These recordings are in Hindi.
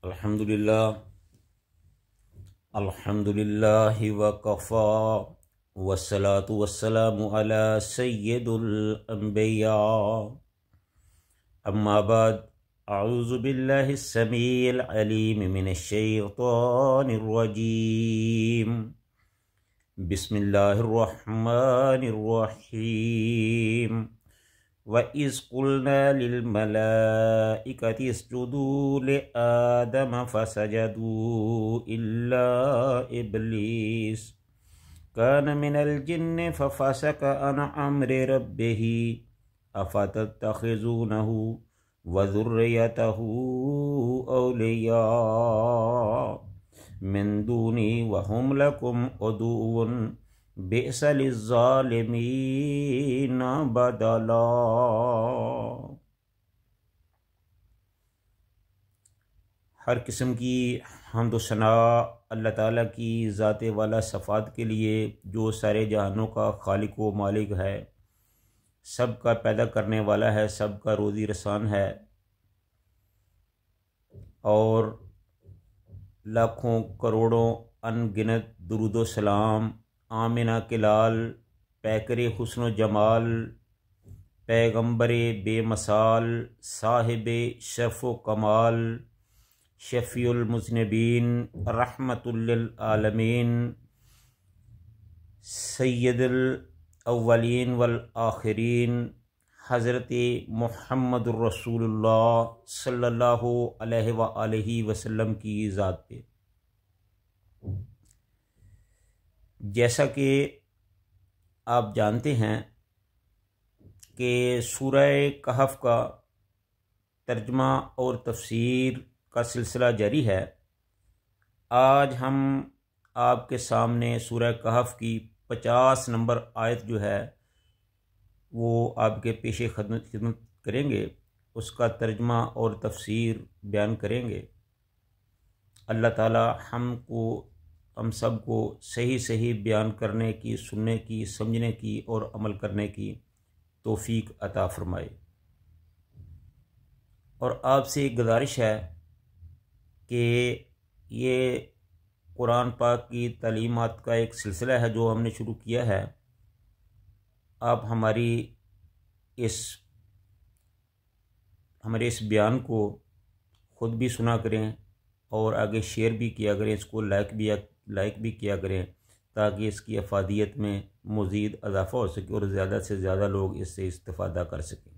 अल्हम्दुलिल्लाह अल्हम्दुलिल्लाहि वकफ़ा वस्सलातु वस्सलामु अला सय्यिदिल अंबिया अम्मा बाद अऊज़ु बिल्लाहि स्समीइल अलीम मिनश शैतानिर रजीम बिस्मिल्लाहिर रहमानिर रहीम व इज़ क़ुल्ना लिल मलाइकति इसजुदू लिआदम फसजदू इल्ला इब्लीस कान मिनल जिन्न फफसक अन अम्रि रब्बिही अफतत्तखिज़ूनहु व ज़ुर्रियतहु औलिया मिन दूनी व हुम लकुम उदुव्वुन बिअस लिज़्ज़ालिमीन बदला। हर किस्म की हम्द व सना अल्लाह ताला की ज़ात वाला सफ़ात के लिए, जो सारे जहानों का खालिक व मालिक है, सब का पैदा करने वाला है, सब का रोज़ी रसान है, और लाखों करोड़ों अनगिनत दुरूद सलाम आमिना के लाल पैकरे हुस्न जमाल पैगम्बरे बेमसाल साहिबे शरफ़ व कमाल शफ़ीउल मुज़निबीन रहमतुल लिल आलमीन सय्यदुल अव्वलीन वल आखिरीन हज़रत मुहम्मदुर रसूलुल्लाह सल्लल्लाहु अलैहि व आलिहि वसल्लम की ज़ात पे। जैसा कि आप जानते हैं कि सूरह कहफ का तर्जमा और तफसीर का सिलसिला जारी है। आज हम आपके सामने सूरह कहफ की 50 नंबर आयत जो है वो आपके पेशे खिदमत करेंगे, उसका तर्जमा और तफसीर बयान करेंगे। अल्लाह ताला हम सब को सही सही बयान करने की, सुनने की, समझने की और अमल करने की तौफीक अता फरमाए। और आपसे एक गुजारिश है कि ये कुरान पाक की तालीमात का एक सिलसिला है जो हमने शुरू किया है। आप हमारे इस बयान को ख़ुद भी सुना करें और आगे शेयर भी किया करें, इसको लाइक भी किया करें, ताकि इसकी अफादियत में मज़ीद इजाफ़ा हो सके और ज़्यादा से ज़्यादा लोग इससे इस्तिफ़ादा कर सकें।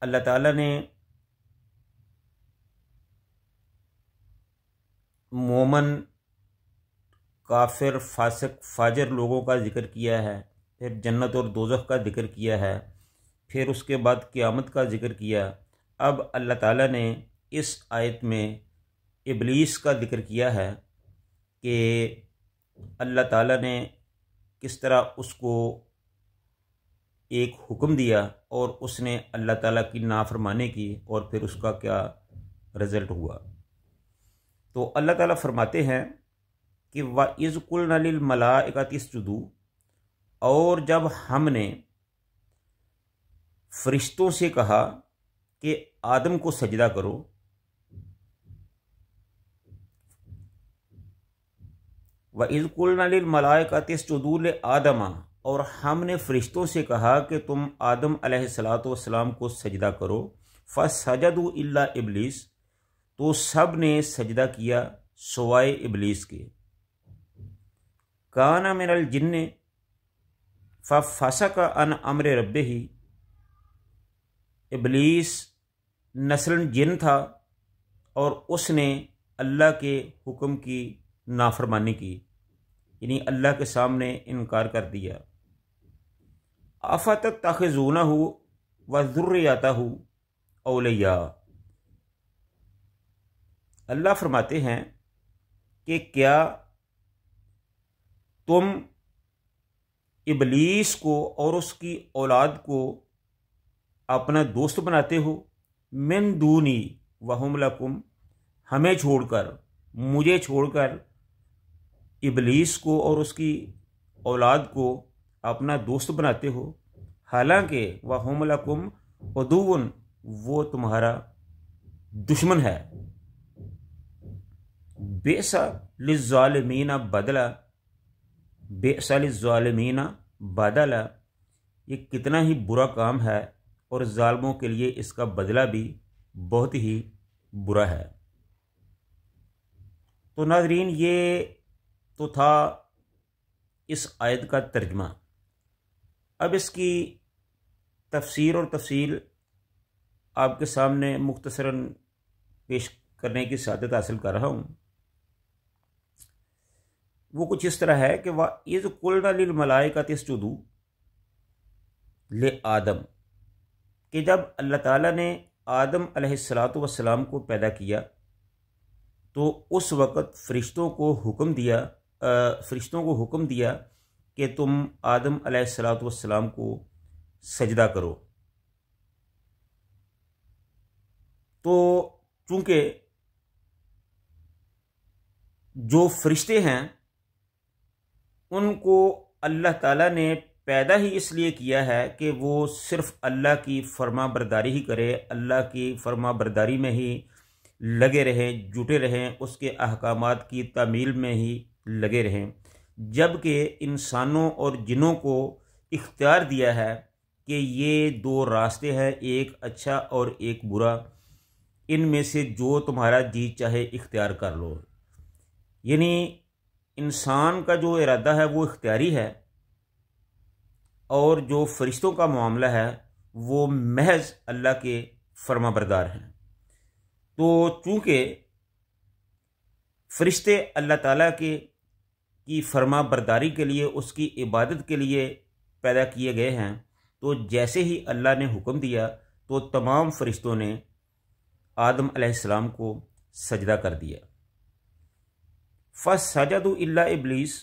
अल्लाह ताला ने मोमन, काफिर, फासिक, फाजर लोगों का ज़िक्र किया है, फिर जन्नत और दोज़ख का ज़िक्र किया है, फिर उसके बाद क़यामत का ज़िक्र किया। अब अल्लाह ताला ने इस आयत में इब्लीस का ज़िक्र किया है कि अल्लाह ताला ने किस तरह उसको एक हुक्म दिया और उसने अल्लाह ताला की नाफरमानी की और फिर उसका क्या रिज़ल्ट हुआ। तो अल्लाह ताला फरमाते हैं कि व इज़ क़ुल्ना लिल मलाइकति इसजुदू, और जब हमने फरिश्तों से कहा कि आदम को सजदा करो, व इज़ क़ुल्ना लिल मलाइकति इसजुदू लि आदम, और हमने फरिश्तों से कहा कि तुम आदम अलैहिस्सलातु वस्सलाम को सजदा करो। फसजदू इल्ला इब्लीस, तो सब ने सजदा किया सिवाय इब्लीस के। काना मिनल जिन्न फफसक अन अम्रि रब्बिही, इब्लीस नस्लन जिन था और उसने अल्लाह के हुक्म की नाफरमानी की, यानी अल्लाह के सामने इनकार कर दिया। अफतत्तखिज़ूनहु व ज़ुर्रियतहु औलिया, अल्लाह फरमाते हैं कि क्या तुम इब्लीस को और उसकी औलाद को अपना दोस्त बनाते हो। मिन दूनी व हुम लकुम, हमें छोड़कर, मुझे छोड़कर इब्लीस को और उसकी औलाद को अपना दोस्त बनाते हो। हालांकि व हुम लकुम उदुव्वुन, वो तुम्हारा दुश्मन है। बेसा लिज़्ज़ालिमीना बदला, बेसा लिज़्ज़ालिमीना बदला, ये कितना ही बुरा काम है और जालिमों के लिए इसका बदला भी बहुत ही बुरा है। तो नाज़रीन, ये तो था इस आयत का तर्जमा। अब इसकी तफसीर और तफसील आपके सामने मुख्तसरन पेश करने की सआदत हासिल कर रहा हूँ। वो कुछ इस तरह है कि वह इज़ कुल्ना लिल मलाइकति इसजुदू ले आदम, कि जब अल्लाह ताला ने आदम अलैहिस्सलातु वस्सलाम को पैदा किया तो उस वक़्त फ़रिश्तों को हुक्म दिया कि तुम आदम अलैहिस्सलातु वस्सलाम को सजदा करो। तो चूँकि जो फ़रिश्ते हैं उनको अल्लाह ताला ने पैदा ही इसलिए किया है कि वो सिर्फ़ अल्लाह की फर्मा बरदारी ही करे, अल्लाह की फर्मा बरदारी में ही लगे रहें, जुटे रहें, उसके अहकामात की तामील में ही लगे रहें। जबकि इंसानों और जिन्नों को इख्तियार दिया है कि ये दो रास्ते हैं, एक अच्छा और एक बुरा, इनमें से जो तुम्हारा जी चाहे इख्तियार कर लो। यानी इंसान का जो इरादा है वो इख्तियारी है और जो फ़रिश्तों का मामला है वो महज अल्लाह के फर्माबरदार हैं। तो चूँकि फ़रिश्ते अल्लाह ताला की फर्मा बरदारी के लिए, उसकी इबादत के लिए पैदा किए गए हैं, तो जैसे ही अल्लाह ने हुक्म दिया तो तमाम फ़रिश्तों ने आदम अलैहिस्सलाम को सजदा कर दिया। फसजदू इल्ला इब्लीस,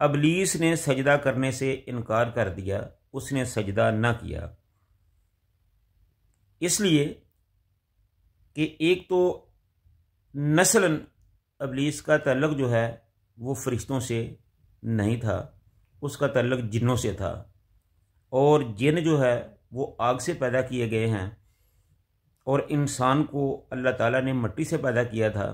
इब्लीस ने सजदा करने से इनकार कर दिया, उसने सजदा न किया। इसलिए कि एक तो नस्लन इब्लीस का तल्लुक़ जो है वो फ़रिश्तों से नहीं था, उसका तल्लुक़ जिन्नों से था, और जिन जो है वो आग से पैदा किए गए हैं और इंसान को अल्लाह ताला ने मिट्टी से पैदा किया था।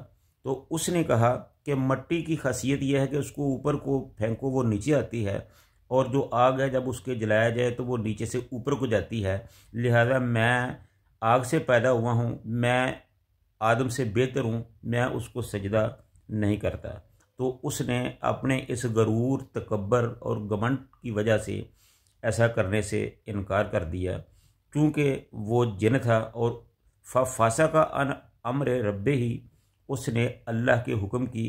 तो उसने कहा कि मिट्टी की खासियत यह है कि उसको ऊपर को फेंको वो नीचे आती है, और जो आग है जब उसके जलाया जाए तो वो नीचे से ऊपर को जाती है। लिहाजा मैं आग से पैदा हुआ हूँ, मैं आदम से बेहतर हूँ, मैं उसको सजदा नहीं करता। तो उसने अपने इस गरूर, तकब्बर और घमंड की वजह से ऐसा करने से इनकार कर दिया, क्योंकि वो जिन था और फासा का अमर रब्बे ही, उसने अल्लाह के हुक्म की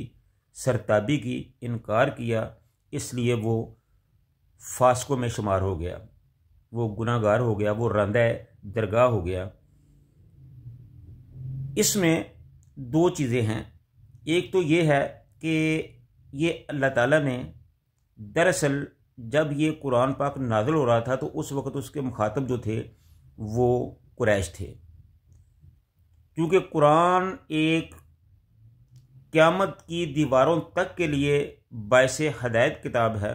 सरताबी की, इनकार किया, इसलिए वो फासकों में शुमार हो गया, वो गुनाहगार हो गया, वो रांदा दरगाह हो गया। इसमें दो चीज़ें हैं। एक तो ये है कि ये अल्लाह ताला ने दरअसल जब ये कुरान पाक नाज़िल हो रहा था तो उस वक़्त उसके मुखातब जो थे वो कुरैश थे, क्योंकि कुरान एक क़यामत की दीवारों तक के लिए बाइसे हदायत किताब है।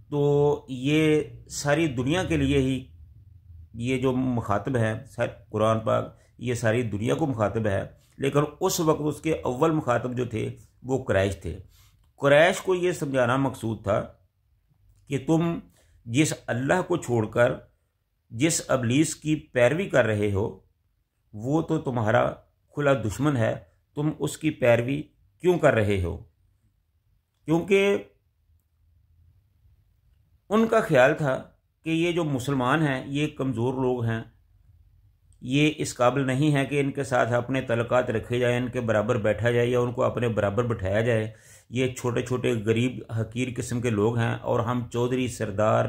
तो ये सारी दुनिया के लिए ही ये जो मुखातब है कुरान पाक, ये सारी दुनिया को मुखातब है। लेकिन उस वक्त उसके अव्वल मुखातब जो थे वो कुरैश थे। कुरैश को ये समझाना मकसूद था कि तुम जिस अल्लाह को छोड़कर जिस इब्लीस की पैरवी कर रहे हो वो तो तुम्हारा खुला दुश्मन है, तुम उसकी पैरवी क्यों कर रहे हो? क्योंकि उनका ख्याल था कि ये जो मुसलमान हैं ये कमज़ोर लोग हैं, ये इस काबिल नहीं है कि इनके साथ अपने तल्लुकात रखे जाए, इनके बराबर बैठा जाए या उनको अपने बराबर बिठाया जाए। ये छोटे छोटे गरीब हकीर किस्म के लोग हैं और हम चौधरी सरदार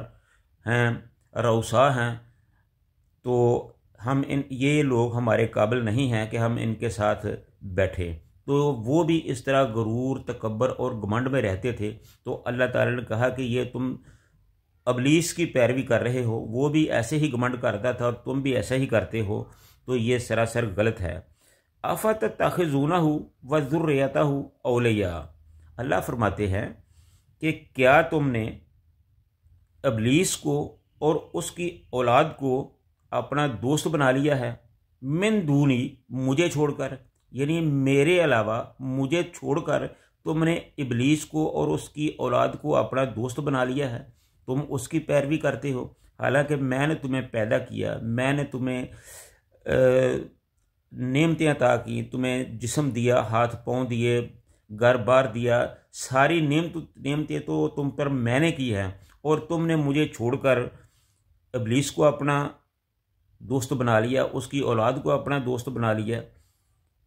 हैं, रऊसा हैं, तो हम ये लोग हमारे काबिल नहीं हैं कि हम इनके साथ बैठें। तो वो भी इस तरह गरूर, तकब्बर और घमंड में रहते थे। तो अल्लाह ताला ने कहा कि ये तुम इब्लीस की पैरवी कर रहे हो, वो भी ऐसे ही घमंड करता था और तुम भी ऐसा ही करते हो, तो ये सरासर गलत है। आफत ताखिज़ूनहु व ज़ुर्रियतहु औलिया, अल्लाह फरमाते हैं कि क्या तुमने इब्लीस को और उसकी औलाद को अपना दोस्त बना लिया है, मिन दूनी, मुझे छोड़कर, यानी मेरे अलावा मुझे छोड़कर तुमने इबलीस को और उसकी औलाद को अपना दोस्त बना लिया है, तुम उसकी पैरवी करते हो। हालांकि मैंने तुम्हें पैदा किया, मैंने तुम्हें नेमतें अता की, तुम्हें जिस्म दिया, हाथ पाँव दिए, घर बार दिया, सारी नेमतें तो तुम पर मैंने की हैं, और तुमने मुझे छोड़कर इबलीस को अपना दोस्त बना लिया, उसकी औलाद को अपना दोस्त बना लिया।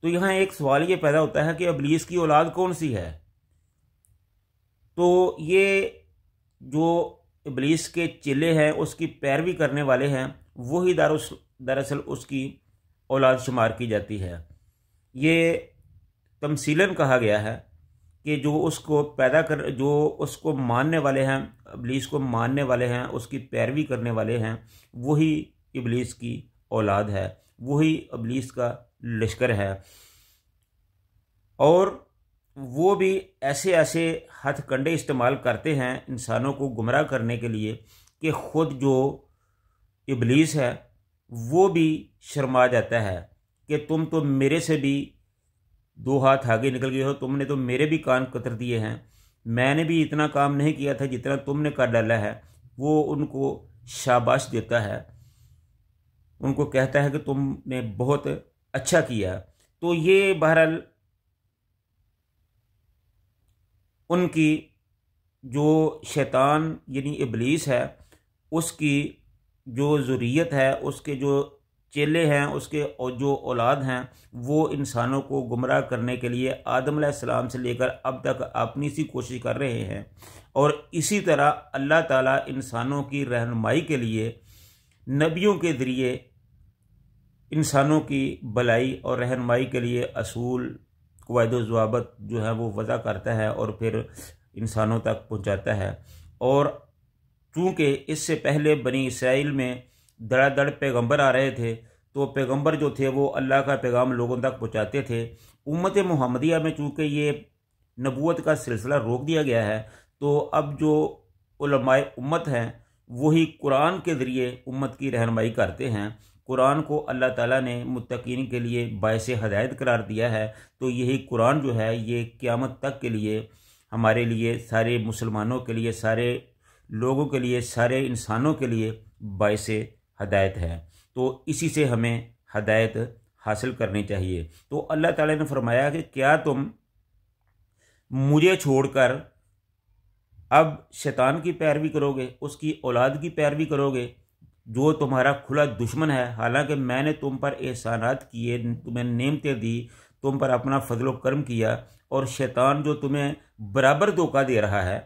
तो यहाँ एक सवाल ये पैदा होता है कि इबलीस की औलाद कौन सी है? तो ये जो इबलीस के चेले हैं, उसकी पैरवी करने वाले हैं, वही दरअसल उसकी औलाद शुमार की जाती है। ये तमसीलन कहा गया है कि जो उसको जो उसको मानने वाले हैं, इबलीस को मानने वाले हैं, उसकी पैरवी करने वाले हैं, वही इबलीस की औलाद है, वही इबलीस का लश्कर है। और वो भी ऐसे ऐसे हथकंडे इस्तेमाल करते हैं इंसानों को गुमराह करने के लिए कि ख़ुद जो इबलीस है वो भी शर्मा जाता है कि तुम तो मेरे से भी 2 हाथ आगे निकल गए हो, तुमने तो मेरे भी कान कतर दिए हैं, मैंने भी इतना काम नहीं किया था जितना तुमने कर डाला है। वो उनको शाबाश देता है, उनको कहता है कि तुमने बहुत अच्छा किया। तो ये बहरहाल उनकी जो शैतान यानी इबलीस है, उसकी जो ज़ुर्रियत है, उसके जो चेले हैं, उसके जो औलाद हैं, वो इंसानों को गुमराह करने के लिए आदम अलैहिस्सलाम से लेकर अब तक अपनी सी कोशिश कर रहे हैं। और इसी तरह अल्लाह ताला इंसानों की रहनुमाई के लिए नबियों के ज़रिए इंसानों की भलाई और रहनुमाई के लिए असूल, क़वाइद व ज़वाबित जो है वो वज़ा करता है और फिर इंसानों तक पहुँचाता है। और चूँकि इससे पहले बनी इसराइल में धड़ाधड़ पैगंबर आ रहे थे, तो पैगंबर जो थे वो अल्लाह का पैगाम लोगों तक पहुँचाते थे। उम्मत मुहम्मदिया में चूँकि ये नबूवत का सिलसिला रोक दिया गया है, तो अब जो उलमाए उम्मत हैं वही कुरान के ज़रिए उम्मत की रहनुमाई करते हैं। कुरान को अल्लाह ताला ने मुत्तकीन के लिए बायस हदायत करार दिया है। तो यही कुरान जो है ये क़यामत तक के लिए, हमारे लिए, सारे मुसलमानों के लिए, सारे लोगों के लिए, सारे इंसानों के लिए बायस हदायत है। तो इसी से हमें हदायत हासिल करनी चाहिए। तो अल्लाह ताला ने फरमाया कि क्या तुम मुझे छोड़कर अब शैतान की पैरवी करोगे, उसकी औलाद की पैरवी करोगे, जो तुम्हारा खुला दुश्मन है। हालांकि मैंने तुम पर एहसानात किए, तुम्हें नेमतें दी, तुम पर अपना फजलो करम किया, और शैतान जो तुम्हें बराबर धोखा दे रहा है,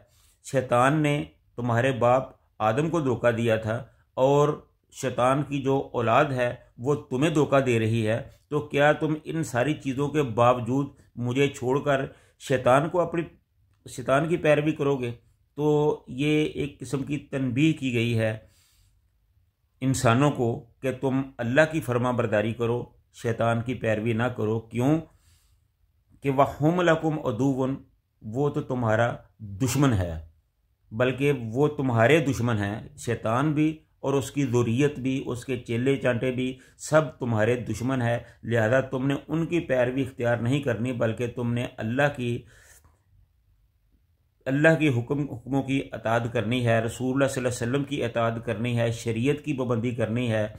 शैतान ने तुम्हारे बाप आदम को धोखा दिया था, और शैतान की जो औलाद है वो तुम्हें धोखा दे रही है। तो क्या तुम इन सारी चीज़ों के बावजूद मुझे छोड़कर शैतान की पैरवी करोगे? तो ये एक किस्म की तनबीह की गई है इंसानों को कि तुम अल्लाह की फरमा बरदारी करो, शैतान की पैरवी ना करो। क्यों कि वहुम लकुम अदुव्वुन, वो तो तुम्हारा दुश्मन है, बल्कि वो तुम्हारे दुश्मन हैं। शैतान भी और उसकी ज़ुर्रियत भी, उसके चेले चांटे भी, सब तुम्हारे दुश्मन है। लिहाजा तुमने उनकी पैरवी इख्तियार नहीं करनी, बल्कि तुमने अल्लाह की हुक्मों की अताअत करनी है, रसूलुल्लाह सल्लल्लाहु अलैहि वसल्लम की अताअत करनी है, शरीयत की पाबंदी करनी है,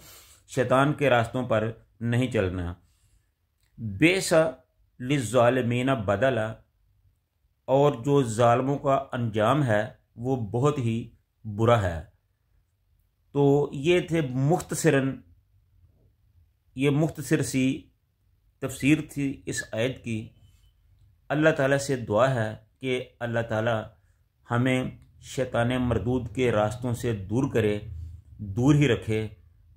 शैतान के रास्तों पर नहीं चलना। बेसा लिज़्ज़ालिमीना बदला, और जो ज़ालिमों का अंजाम है वो बहुत ही बुरा है। तो ये थे मुख्तसर सी तफसीर थी इस आयत की। अल्लाह ताला से दुआ है कि अल्लाह ताला हमें शैतान मरदूद के रास्तों से दूर ही रखे,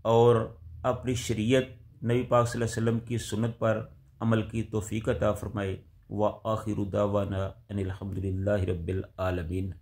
और अपनी शरीयत नबी पाक सल्लल्लाहु अलैहि वसल्लम की सुन्नत पर अमल की तौफीक अता फरमाए। व आखिरु दावाना अनिल हम्दुलिल्लाहि रब्बिल आलमीन।